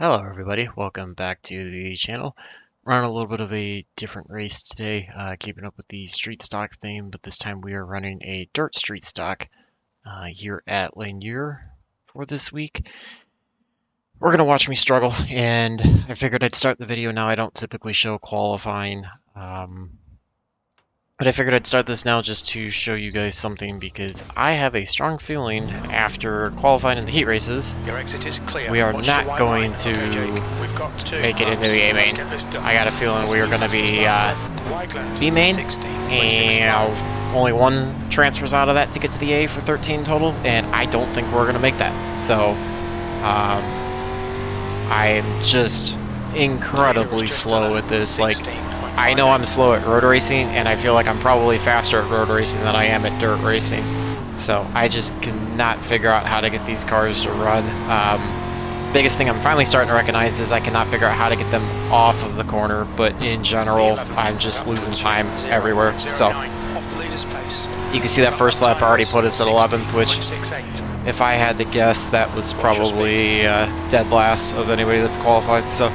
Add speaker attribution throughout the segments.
Speaker 1: Hello everybody, welcome back to the channel. Running a little bit of a different race today, keeping up with the street stock theme, but this time we are running a dirt street stock here at Lanier for this week. We're going to watch me struggle, and I figured I'd start the video now. I don't typically show qualifying, but I figured I'd start this now just to show you guys something because I have a strong feeling after qualifying in the heat races,
Speaker 2: Your exit is clear.
Speaker 1: we are
Speaker 2: Watch
Speaker 1: not going to
Speaker 2: We've got two
Speaker 1: make it into the A main. I got a feeling we are going to be B main, and only one transfers out of that to get to the A for 13 total, and I don't think we're going to make that. So I'm just incredibly slow at this. Like, I know I'm slow at road racing, and I feel like I'm probably faster at road racing than I am at dirt racing. So I just cannot figure out how to get these cars to run. Biggest thing I'm finally starting to recognize is I cannot figure out how to get them off of the corner, but in general, I'm just losing time everywhere. So you can see that first lap already put us at 11th, which if I had to guess, that was probably dead last of anybody that's qualified. So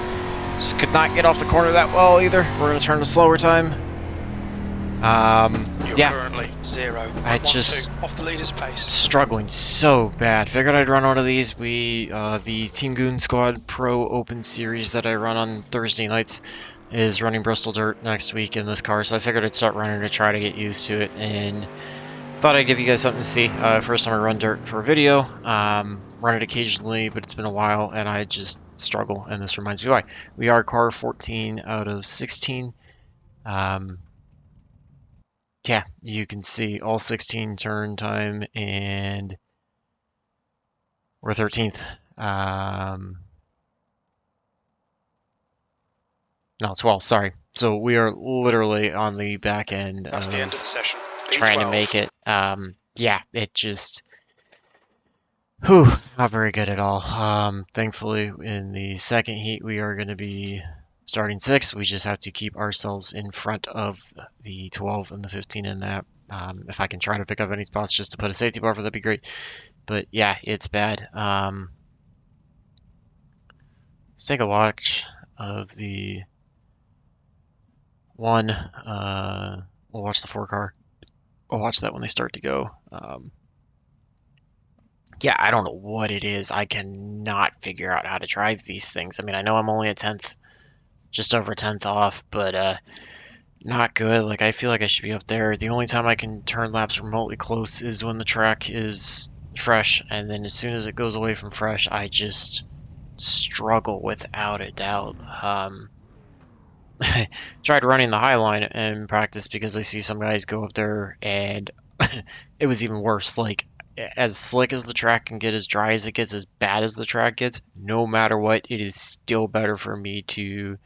Speaker 1: just could not get off the corner that well either. We're going to turn to slower time. Yeah, I just
Speaker 2: off the leader's pace.
Speaker 1: Struggling so bad. Figured I'd run one of these. The Team Goon Squad Pro Open Series that I run on Thursday nights is running Bristol Dirt next week in this car, so I figured I'd start running to try to get used to it, and thought I'd give you guys something to see. First time I run dirt for a video. Run it occasionally, but it's been a while, and I just struggle, and this reminds me why. We are car 14 out of 16. Yeah, you can see all 16 turn time, and we're 13th. No, 12th, sorry. So we are literally on the back end
Speaker 2: That's
Speaker 1: of
Speaker 2: the end of the session.
Speaker 1: trying to make it. Yeah, it just... Whew, not very good at all. Thankfully, in the second heat, we are going to be starting 6th. We just have to keep ourselves in front of the 12 and the 15 in that. If I can try to pick up any spots just to put a safety buffer, that'd be great. But yeah, it's bad. Let's take a watch of the one. We'll watch the 4 car. We'll watch that when they start to go. Yeah, I don't know what it is. I cannot figure out how to drive these things. I mean, I know I'm only a 10th, just over 10th off, but not good. Like, I feel like I should be up there. The only time I can turn laps remotely close is when the track is fresh, and then as soon as it goes away from fresh, I just struggle without a doubt. Tried running the high line in practice because I see some guys go up there, and it was even worse. Like, as slick as the track can get, as dry as it gets, as bad as the track gets, no matter what, it is still better for me to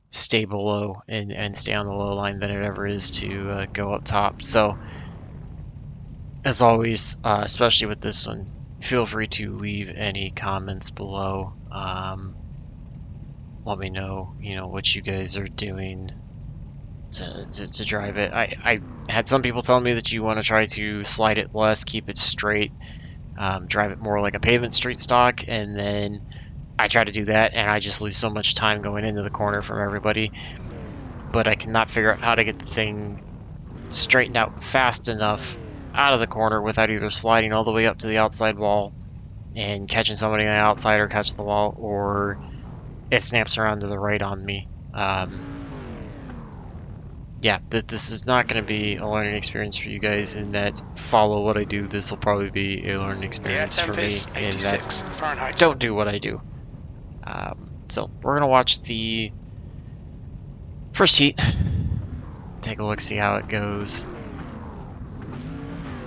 Speaker 1: stay below and stay on the low line than it ever is to go up top. So, as always, especially with this one, feel free to leave any comments below. Let me know, what you guys are doing to drive it. I had some people telling me that you want to try to slide it less, keep it straight, drive it more like a pavement street stock, and then I try to do that, and I just lose so much time going into the corner from everybody. But I cannot figure out how to get the thing straightened out fast enough out of the corner without either sliding all the way up to the outside wall and catching somebody on the outside or catching the wall, or it snaps around to the right on me. Yeah, this is not going to be a learning experience for you guys in that follow what I do. This will probably be a learning experience for me in that don't do what I do. So we're going to watch the first heat. Take a look, see how it goes.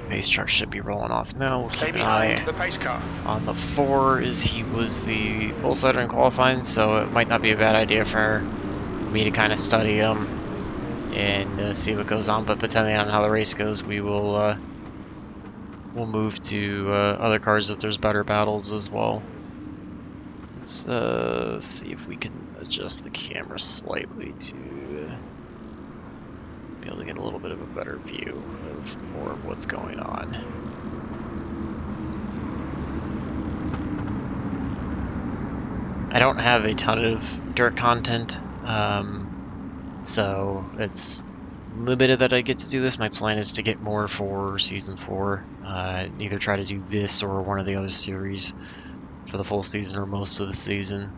Speaker 1: Pace truck should be rolling off now. We'll keep an eye on the 4 as he was the pole sider in qualifying, so it might not be a bad idea for me to kind of study him and see what goes on. But depending on how the race goes, we will we'll move to other cars if there's better battles as well. Let's see if we can adjust the camera slightly to be able to get a little bit of a better view of more of what's going on. I don't have a ton of dirt content, so it's limited that I get to do this. My plan is to get more for Season 4, either try to do this or one of the other series for the full season or most of the season.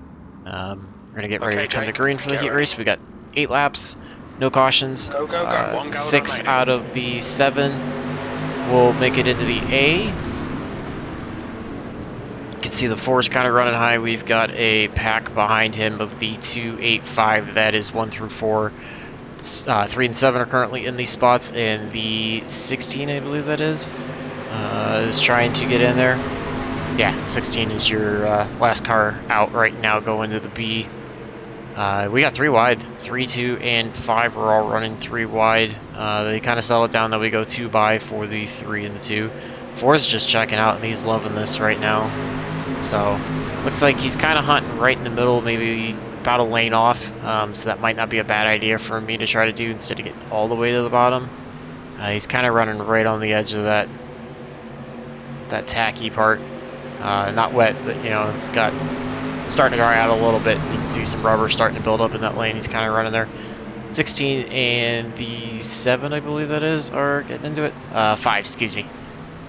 Speaker 1: We're going to get ready to come to green for the heat race. We got 8 laps, no cautions.
Speaker 2: Go, go, go. 1 gallon
Speaker 1: 6
Speaker 2: remaining.
Speaker 1: out of the 7 will make it into the A. You can see the 4 is kind of running high. We've got a pack behind him of the 2, 8, 5. That is 1 through 4. 3 and 7 are currently in these spots, and the 16, I believe that is trying to get in there. Yeah, 16 is your last car out right now going to the B. We got 3 wide. 3, 2, and 5 are all running 3 wide. They kind of settle it down that we go 2 by for the 3 and the 2. 4 is just checking out, and he's loving this right now. So, looks like he's kind of hunting right in the middle, maybe about a lane off. So that might not be a bad idea for me to try to do instead of get all the way to the bottom. He's kind of running right on the edge of that tacky part. Not wet, but you know, it's starting to dry out a little bit. You can see some rubber starting to build up in that lane. He's kind of running there. 16 and the 7, I believe that is, are getting into it. 5, excuse me.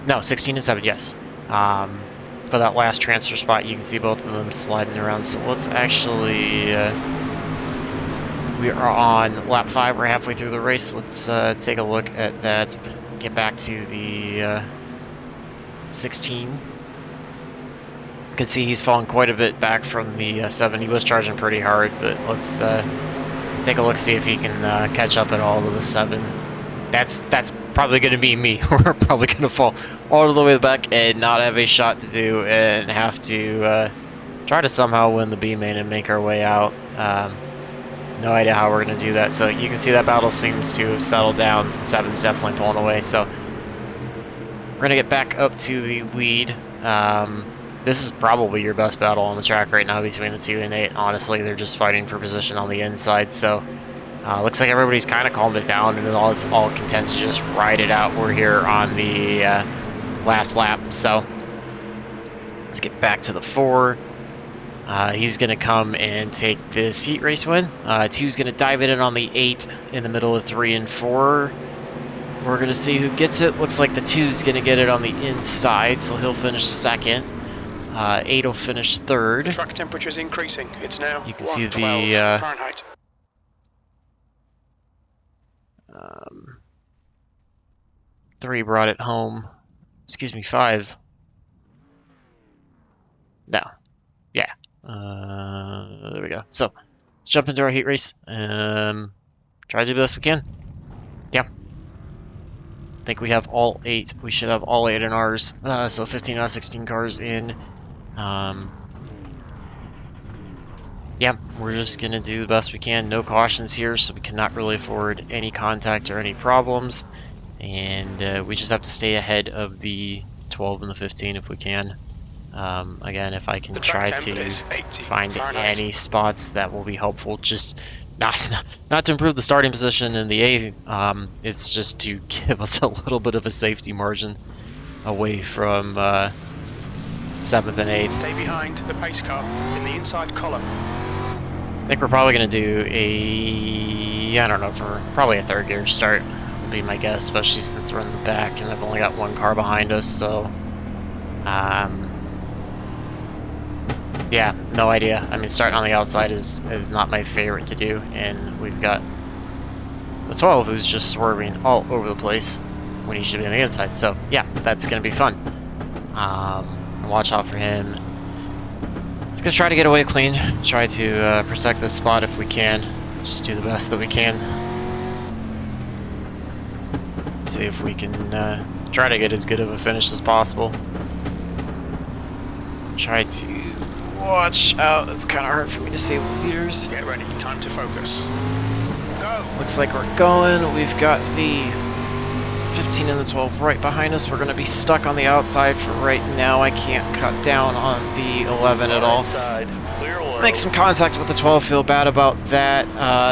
Speaker 1: No, 16 and 7, yes. For that last transfer spot, you can see both of them sliding around. So let's actually, we are on lap 5. We're halfway through the race. Let's take a look at that. Get back to the 16. You can see he's fallen quite a bit back from the 7. He was charging pretty hard, but let's take a look, see if he can catch up at all to the 7. That's probably going to be me. We're probably going to fall all the way back and not have a shot to do and have to try to somehow win the B main and make our way out. No idea how we're going to do that. So you can see that battle seems to have settled down. 7's definitely pulling away. So we're going to get back up to the lead. This is probably your best battle on the track right now between the 2 and 8. Honestly, they're just fighting for position on the inside. So looks like everybody's kind of calmed it down and is all content to just ride it out. We're here on the last lap. So let's get back to the 4. He's going to come and take this heat race win. 2's going to dive it in on the 8 in the middle of 3 and 4. We're going to see who gets it. Looks like the 2's going to get it on the inside, so he'll finish 2nd. 8 will finish 3rd.
Speaker 2: Track temperature is increasing. It's now
Speaker 1: You can see the
Speaker 2: 112 Fahrenheit.
Speaker 1: 3 brought it home. Excuse me, 5. No. Yeah. There we go. So, let's jump into our heat race. Try to do the best we can. Yeah. I think we have all 8. We should have all 8 in ours. So 15 out of 16 cars in. Yeah, we're just going to do the best we can. No cautions here, so we cannot really afford any contact or any problems. And we just have to stay ahead of the 12 and the 15 if we can. Again, if I can try to find any spots, that will be helpful. Just not to improve the starting position in the A, it's just to give us a little bit of a safety margin away from 7th and 8th.
Speaker 2: Stay behind the pace car in the inside column.
Speaker 1: I think we're probably going to do I don't know, for probably a 3rd gear start would be my guess, especially since we're in the back and I've only got 1 car behind us, so yeah, no idea. I mean, starting on the outside is not my favorite to do, and we've got the 12 who's just swerving all over the place when he should be on the inside, so yeah, that's going to be fun. Watch out for him. Let's go try to get away clean, try to protect this spot if we can, just do the best that we can. See if we can try to get as good of a finish as possible. Try to watch out. It's kind of hard for me to see the leaders.
Speaker 2: Get ready. Time to focus. Go.
Speaker 1: Looks like we're going. We've got the 15 and the 12 right behind us. We're going to be stuck on the outside for right now. I can't cut down on the 11 at all. Make some contact with the 12. Feel bad about that.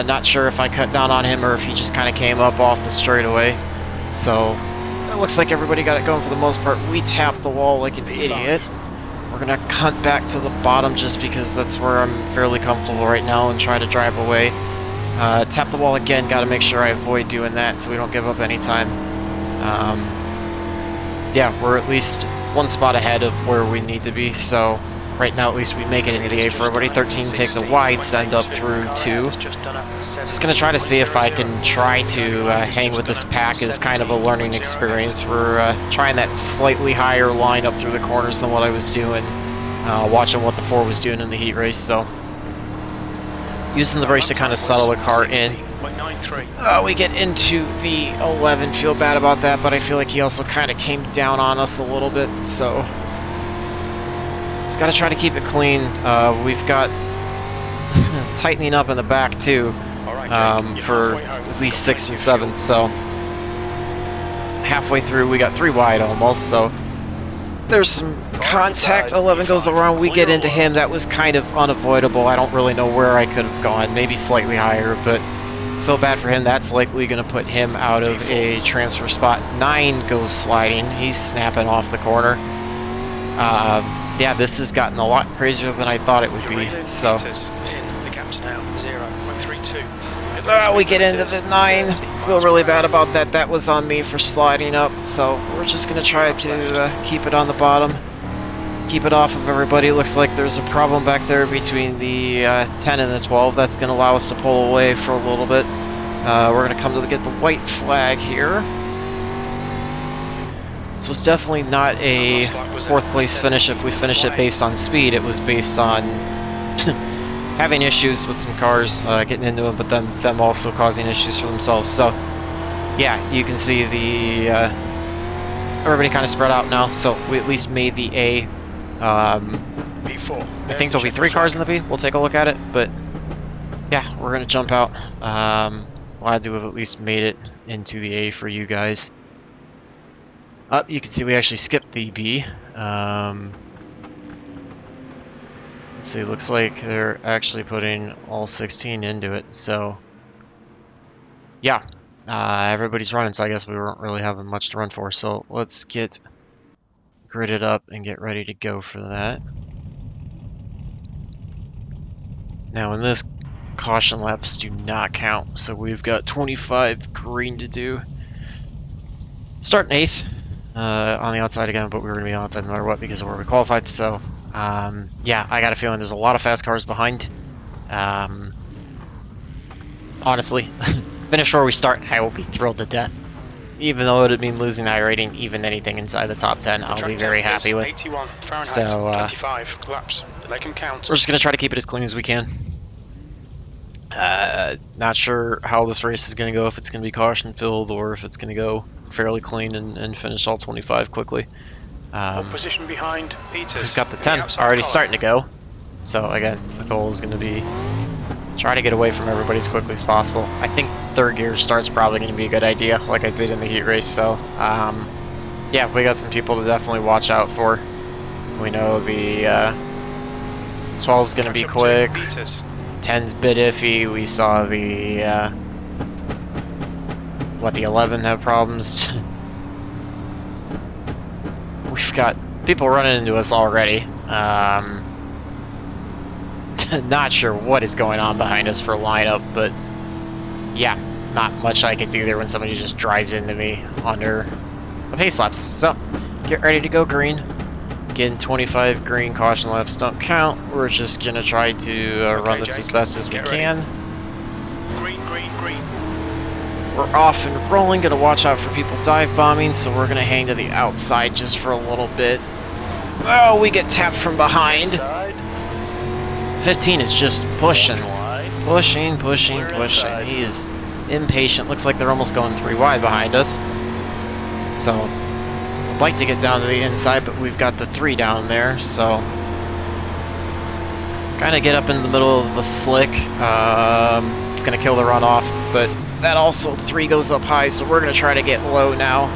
Speaker 1: Not sure if I cut down on him or if he just kind of came up off the straightaway. So it looks like everybody got it going for the most part. We tapped the wall like an idiot. We're We're gonna cunt back to the bottom just because that's where I'm fairly comfortable right now and try to drive away. Tap the wall again, gotta make sure I avoid doing that so we don't give up any time. Yeah, we're at least one spot ahead of where we need to be, so right now at least we make it into the A for everybody. 13 takes a wide send up through 2. Just gonna try to see if I can try to hang with this pack as kind of a learning experience. We're trying that slightly higher line up through the corners than what I was doing, watching what the 4 was doing in the heat race, so using the brakes to kind of settle the car in. We get into the 11, feel bad about that, but I feel like he also kind of came down on us a little bit, so just got to try to keep it clean. We've got tightening up in the back too, for at least 6 and 7, so halfway through we got 3 wide almost, so there's some contact. 11 goes around, we get into him. That was kind of unavoidable. I don't really know where I could have gone, maybe slightly higher, but feel bad for him. That's likely going to put him out of a transfer spot. 9 goes sliding, he's snapping off the corner. Yeah, this has gotten a lot crazier than I thought it would be, so we get into the 9. Feel really bad about that. That was on me for sliding up, so we're just going to try to keep it on the bottom, keep it off of everybody. Looks like there's a problem back there between the 10 and the 12. That's going to allow us to pull away for a little bit. We're going to come to get the white flag here. This was definitely not a 4th place finish if we finish it based on speed. It was based on having issues with some cars, getting into them, but then them also causing issues for themselves. So, yeah, you can see the everybody kind of spread out now. So we at least made the A. I think there'll be 3 cars in the B. We'll take a look at it, but yeah, we're gonna jump out. Glad to have at least made it into the A for you guys. Up, you can see we actually skipped the B. Let's see, looks like they're actually putting all 16 into it, so yeah, everybody's running, so I guess we weren't really having much to run for, so let's get gridded up and get ready to go for that. Now in this, caution laps do not count, so we've got 25 green to do. Starting 8th on the outside again, but we were going to be on the outside no matter what because of where we qualified, so yeah, I got a feeling there's a lot of fast cars behind. Honestly, finish where we start, I will be thrilled to death. Even though it would mean losing iRating, even anything inside the top 10, I'll be very happy with. So, we're just going to try to keep it as clean as we can. Not sure how this race is going to go, if it's going to be caution filled or if it's going to go fairly clean and finish all 25 quickly.
Speaker 2: Position behind Peters.
Speaker 1: We've got the 10 already starting to go. So again, the goal is going to be try to get away from everybody as quickly as possible. I think 3rd gear start's probably going to be a good idea, like I did in the heat race. So yeah, we got some people to definitely watch out for. We know the 12's going to be quick. 10's bit iffy. We saw the the 11 have problems. We've got people running into us already. Not sure what is going on behind us for lineup, but yeah, not much I could do there when somebody just drives into me under a pace laps. So, get ready to go green. Again, 25 green, caution laps don't count. We're just gonna try to run this as best as we can.
Speaker 2: Green, green, green.
Speaker 1: We're off and rolling, gonna watch out for people dive bombing, so we're gonna hang to the outside just for a little bit. Oh, we get tapped from behind. 15 is just pushing. Pushing. He is impatient. Looks like they're almost going 3 wide behind us. So, I'd like to get down to the inside, but we've got the 3 down there, so kind of get up in the middle of the slick. It's going to kill the runoff, but that also 3 goes up high, so we're going to try to get low now.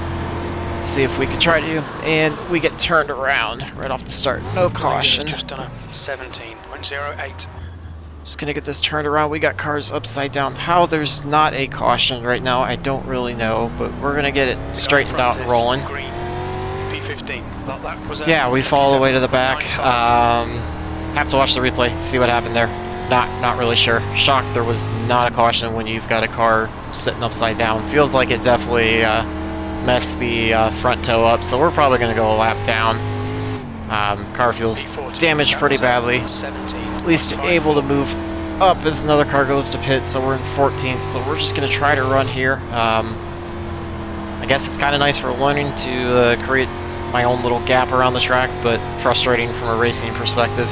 Speaker 1: See if we can try to, and we get turned around right off the start. No caution.
Speaker 2: Just done a 17.08.
Speaker 1: Just gonna get this turned around. We got cars upside down. How there's not a caution right now, I don't really know, but we're gonna get it straightened out and rolling.
Speaker 2: Green. P15 16. That was
Speaker 1: Yeah, we fall all the way to the back. Have to watch the replay, see what happened there. Not really sure. Shocked there was not a caution when you've got a car sitting upside down. Feels like it definitely messed the front toe up, so we're probably going to go a lap down. Car feels damaged pretty badly. At least able to move up as another car goes to pit, so we're in 14th, so we're just going to try to run here. I guess it's kind of nice for learning to create my own little gap around the track, but frustrating from a racing perspective.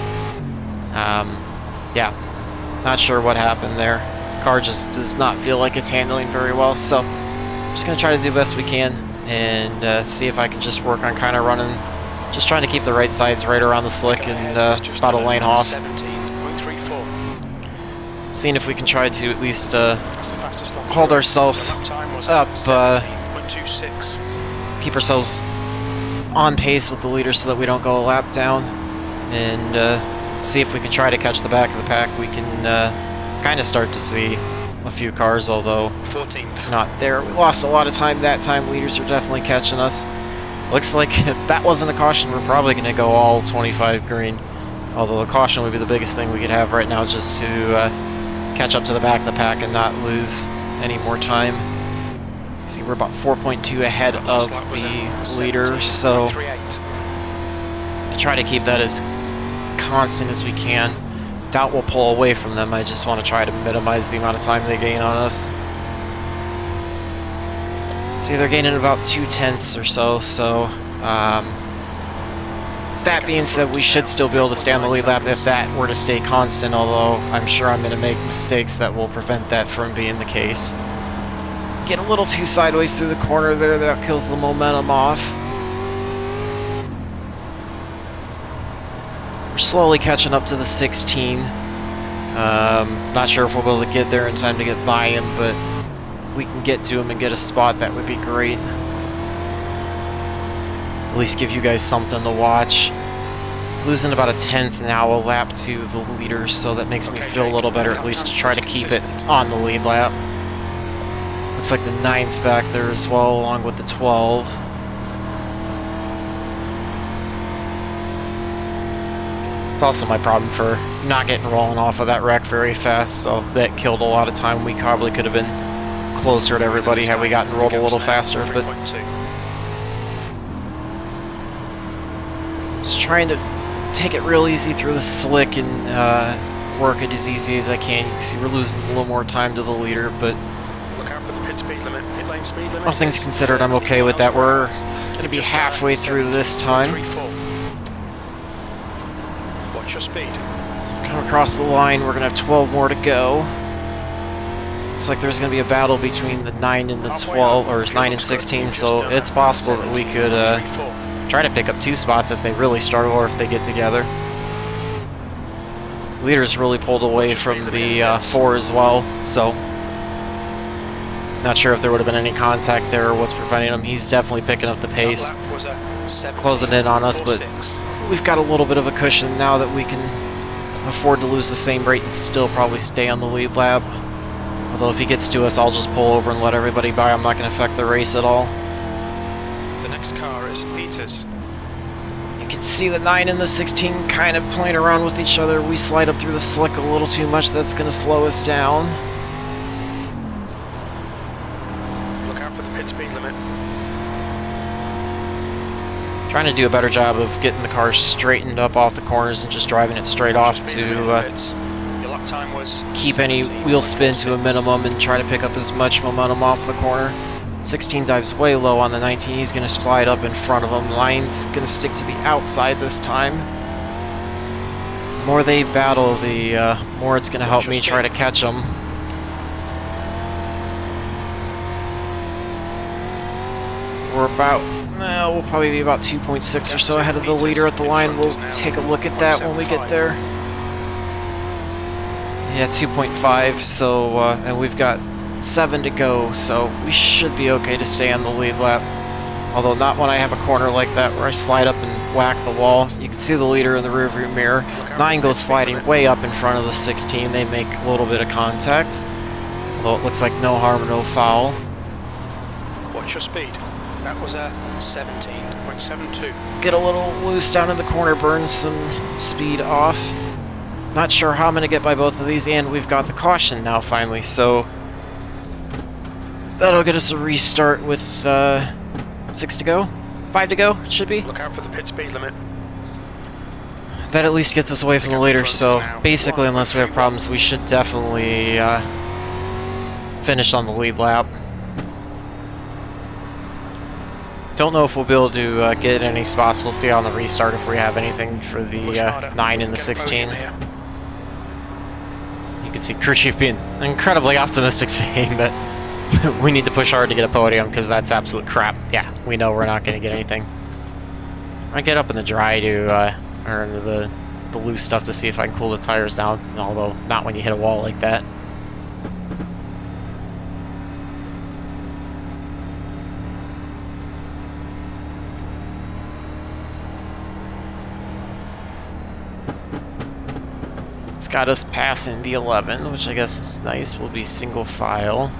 Speaker 1: Yeah, not sure what happened there. Car just does not feel like it's handling very well, so I'm just going to try to do the best we can and see if I can just work on kind of running, just trying to keep the right sides right around the slick and about a lane off. Seeing if we can try to at least hold ourselves up, keep ourselves on pace with the leader so that we don't go a lap down, and see if we can try to catch the back of the pack. We can kind of start to see a few cars, although
Speaker 2: 14th.
Speaker 1: Not there. We lost a lot of time that time. Leaders are definitely catching us. Looks like if that wasn't a caution, we're probably going to go all 25 green. Although the caution would be the biggest thing we could have right now, just to catch up to the back of the pack and not lose any more time. See, we're about 4.2 ahead of the leader, so I try to keep that as constant as we can. Doubt we'll pull away from them. I just want to try to minimize the amount of time they gain on us. See, they're gaining about 0.2 or so, so that being said, we should still be able to stay on the lead lap if that were to stay constant, although I'm sure I'm going to make mistakes that will prevent that from being the case. Get a little too sideways through the corner there, that kills the momentum off. We're slowly catching up to the 16. Not sure if we'll be able to get there in time to get by him, but if we can get to him and get a spot, that would be great. At least give you guys something to watch. Losing about 1/10 now, a lap to the leader, so that makes me feel a little better, at least to try to keep it on the lead lap. Looks like the 9's back there as well, along with the 12. It's also my problem for not getting rolling off of that wreck very fast, so that killed a lot of time. We probably could have been closer to everybody had we gotten rolled a little faster, but just trying to take it real easy through the slick and work it as easy as I can. You can see we're losing a little more time to the leader, but all things considered, I'm okay with that. We're going to be halfway through this time.
Speaker 2: Watch your speed.
Speaker 1: So we come across the line, we're going to have 12 more to go. Looks like there's going to be a battle between the 9 and the 12, or 9 and 16, so it's possible that we could try to pick up 2 spots if they really struggle or if they get together. Leader's really pulled away from the 4 as well, so not sure if there would have been any contact there or what's preventing him. He's definitely picking up the pace, closing in on us, but we've got a little bit of a cushion now that we can afford to lose the same rate and still probably stay on the lead lap. Although if he gets to us, I'll just pull over and let everybody by. I'm not going to affect the race at all.
Speaker 2: The next car is Peters.
Speaker 1: You can see the 9 and the 16 kind of playing around with each other. We slide up through the slick a little too much. That's going to slow us down.
Speaker 2: Look out for the pit speed limit.
Speaker 1: Trying to do a better job of getting the car straightened up off the corners and just driving it straight off to keep any wheel spin to a minimum and try to pick up as much momentum off the corner. 16 dives way low on the 19. He's going to slide up in front of him. 9's going to stick to the outside this time. The more they battle, the more it's going to help me try to catch them. We're about, we'll probably be about 2.6 or so ahead of the leader at the line. We'll take a look at that when we get there. Yeah, 2.5, so, and we've got 7 to go, so we should be okay to stay on the lead lap. Although not when I have a corner like that where I slide up and whack the wall. You can see the leader in the rearview mirror. 9 goes sliding way up in front of the 16. They make a little bit of contact. Although it looks like no harm, no foul.
Speaker 2: Watch your speed. That was a 17.72.
Speaker 1: Get a little loose down in the corner, burn some speed off. Not sure how I'm going to get by both of these, and we've got the caution now finally, so that'll get us a restart with 6 to go? 5 to go, it should be?
Speaker 2: Look out for the pit speed limit.
Speaker 1: That at least gets us away from the leader, so basically, unless we have problems, we should definitely finish on the lead lap. Don't know if we'll be able to get any spots. We'll see on the restart if we have anything for the 9 and the 16. You can see CrewChief being incredibly optimistic, saying that we need to push hard to get a podium because that's absolute crap. Yeah, we know we're not going to get anything. I get up in the dry to, or into the loose stuff to see if I can cool the tires down, although not when you hit a wall like that. It's got us passing the 11, which I guess is nice. We'll be single file.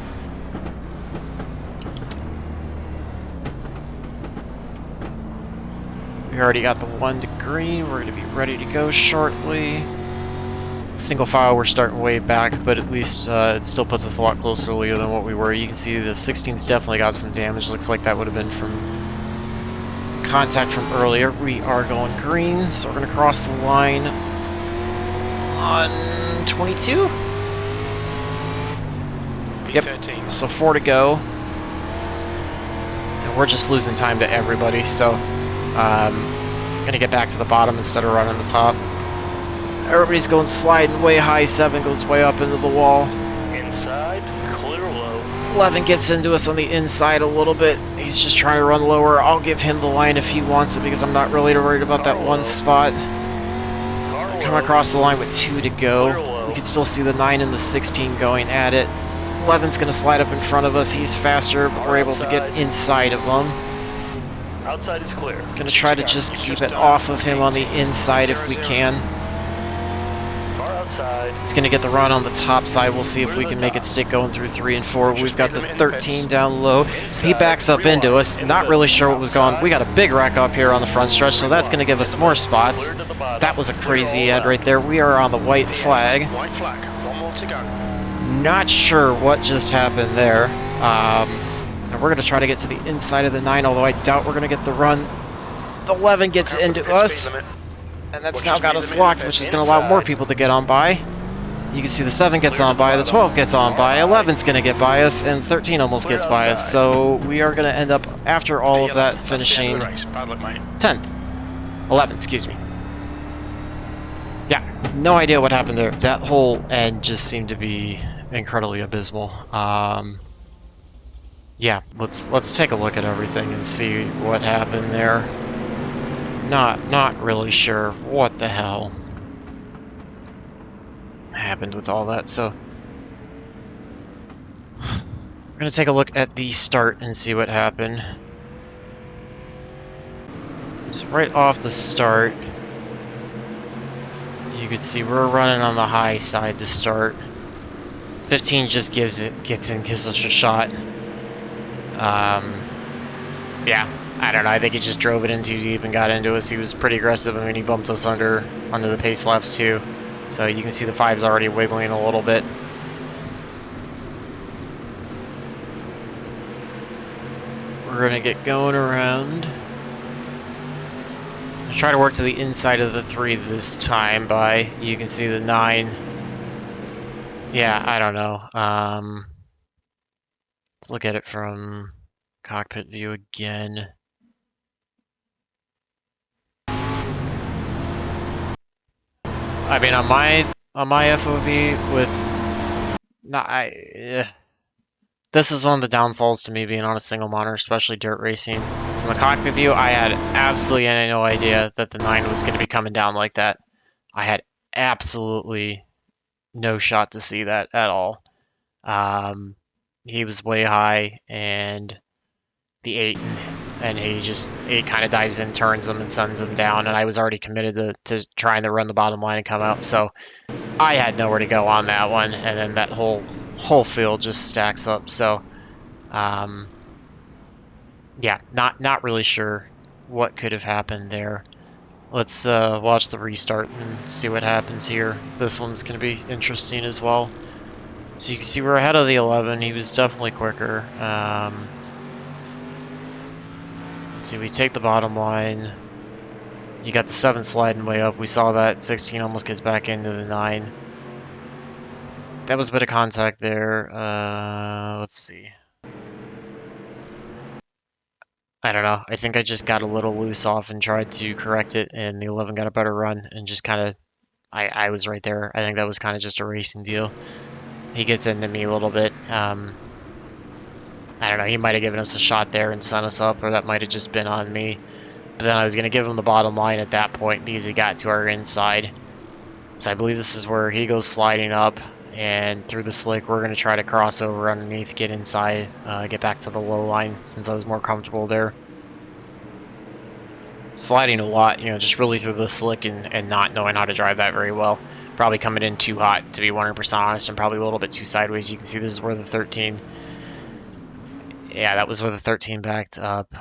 Speaker 1: We already got the 1 to green. We're going to be ready to go shortly. Single file, we're starting way back, but at least it still puts us a lot closer to leader than what we were. You can see the 16's definitely got some damage. Looks like that would have been from contact from earlier. We are going green, so we're going to cross the line on 22. Yep, so 4 to go. And we're just losing time to everybody, so gonna get back to the bottom instead of running the top. Everybody's going sliding way high. 7 goes way up into the wall.
Speaker 2: Inside, clear low.
Speaker 1: 11 gets into us on the inside a little bit. He's just trying to run lower. I'll give him the line if he wants it because I'm not really worried about that one spot. Come across the line with 2 to go. We can still see the 9 and the 16 going at it. 11's going to slide up in front of us. He's faster, but we're able to get inside of him.
Speaker 2: Outside is clear.
Speaker 1: Going to try to just keep it off of him on the inside if we can. He's going to get the run on the top side. We'll see if we can make it stick going through 3 and 4. We've got the 13 down low. He backs up into us. Not really sure what was going on. We got a big wreck up here on the front stretch, so that's going to give us more spots. That was a crazy end right there. We are on the white flag.
Speaker 2: White flag. 1 more to go.
Speaker 1: Not sure what just happened there. And we're going to try to get to the inside of the 9, although I doubt we're going to get the run. The 11 gets into us. And that's now got us locked, which is going to allow more people to get on by. You can see the 7 gets on by, the 12 gets on by, 11's going to get by us, and 13 almost gets by us. So we are going to end up, after all of that, finishing 10th. 11, excuse me. Yeah, no idea what happened there. That whole end just seemed to be incredibly abysmal. Yeah, let's take a look at everything and see what happened there. Not really sure what the hell happened with all that, so we're gonna take a look at the start and see what happened. So right off the start, you can see we're running on the high side to start. 15 just gets in, gives us a shot. Yeah, I don't know. I think he just drove it in too deep and got into us. He was pretty aggressive. I mean, he bumped us under the pace laps too. So you can see the 5's already wiggling a little bit. We're gonna get going around. I'll try to work to the inside of the 3 this time by, you can see the 9. Yeah, I don't know. Let's look at it from cockpit view again. I mean, on my FOV with this is one of the downfalls to me being on a single monitor, especially dirt racing. From the cockpit view, I had absolutely no idea that the 9 was going to be coming down like that. I had absolutely no shot to see that at all. He was way high, and the 8 and he kind of dives in, turns him, and sends him down, and I was already committed to trying to run the bottom line and come out, so I had nowhere to go on that one, and then that whole field just stacks up, so yeah, yeah, not really sure what could have happened there. Let's watch the restart and see what happens here. This one's going to be interesting as well. So you can see we're ahead of the 11. He was definitely quicker. Let's see, we take the bottom line. You got the 7 sliding way up. We saw that 16 almost gets back into the 9. That was a bit of contact there. Let's see. I don't know. I think I just got a little loose off and tried to correct it, and the 11 got a better run and just kind of. I was right there. I think that was kind of just a racing deal. He gets into me a little bit. I don't know. He might have given us a shot there and sent us up, or that might have just been on me. But then I was going to give him the bottom line at that point because he got to our inside. So I believe this is where he goes sliding up, and through the slick, we're going to try to cross over underneath, get inside, get back to the low line since I was more comfortable there. Sliding a lot, just really through the slick and not knowing how to drive that very well. Probably coming in too hot, to be 100% honest, and probably a little bit too sideways. You can see this is where the 13, yeah, that was where the 13 backed up.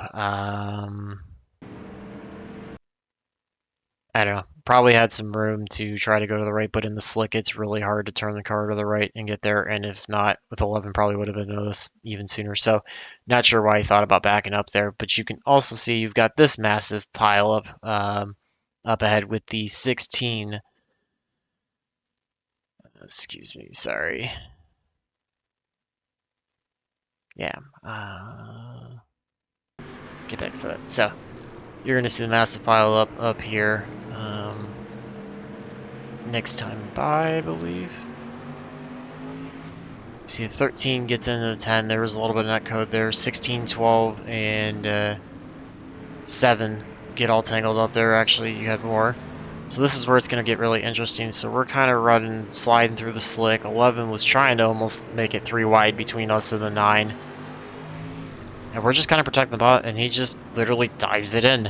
Speaker 1: I don't know. Probably had some room to try to go to the right, but in the slick, it's really hard to turn the car to the right and get there. And if not, with 11, probably would have been noticed even sooner. So, not sure why he thought about backing up there. But you can also see you've got this massive pile up up ahead with the 16. Excuse me, sorry. Yeah. Get back to that. So, you're going to see the massive pile up here. Next time by, I believe. See, 13 gets into the 10. There was a little bit of netcode there. 16, 12, and 7 get all tangled up there. Actually, you had more. So this is where it's going to get really interesting. So we're kind of running, sliding through the slick. 11 was trying to almost make it 3 wide between us and the 9. And we're just kind of protecting the butt, and he just literally dives it in.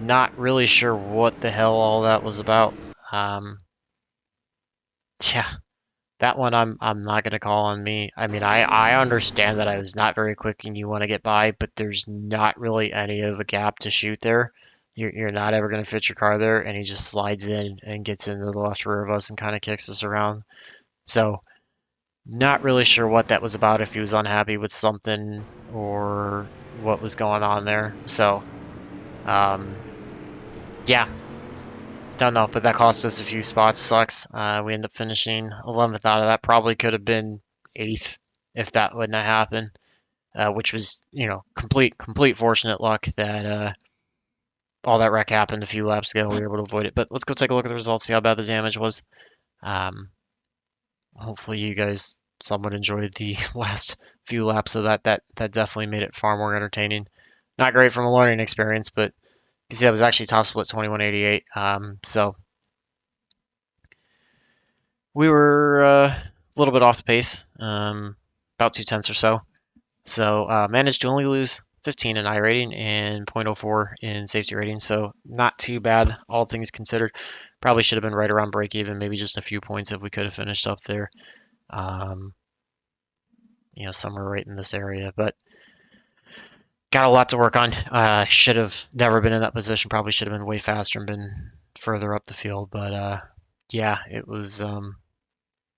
Speaker 1: Not really sure what the hell all that was about. Yeah. That one I'm not gonna call on me. I mean, I understand that I was not very quick and you want to get by, but there's not really any of a gap to shoot there. You're not ever gonna fit your car there, and he just slides in and gets into the left rear of us and kind of kicks us around. So not really sure what that was about, if he was unhappy with something or what was going on there. So yeah, don't know, but that cost us a few spots. Sucks. We end up finishing 11th out of that. Probably could have been 8th if that wouldn't have happened, which was, complete fortunate luck that all that wreck happened a few laps ago. We were able to avoid it. But let's go take a look at the results, see how bad the damage was. Um, Hopefully you guys somewhat enjoyed the last few laps of that. That definitely made it far more entertaining. Not great from a learning experience, but you see that was actually top split 2188. So we were a little bit off the pace, about 2/10 or so. So managed to only lose 15 in I rating and 0.04 in safety rating. So not too bad, all things considered. Probably should have been right around break even, maybe just a few points if we could have finished up there. Um, Somewhere right in this area, but got a lot to work on. Should have never been in that position. Probably should have been way faster and been further up the field. But yeah, it was an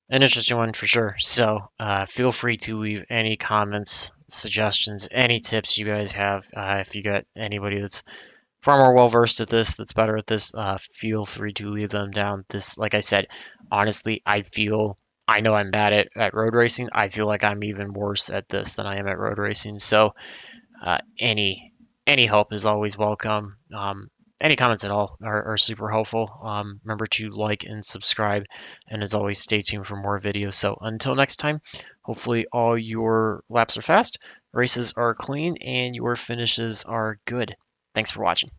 Speaker 1: interesting one for sure. So feel free to leave any comments, suggestions, any tips you guys have. If you got anybody that's far more well versed at this, that's better at this, feel free to leave them down. This, like I said, honestly, I know I'm bad at road racing. I feel like I'm even worse at this than I am at road racing. So any help is always welcome. Any comments at all are super helpful. Remember to like and subscribe, and as always, stay tuned for more videos. So until next time, hopefully all your laps are fast, races are clean, and your finishes are good. Thanks for watching.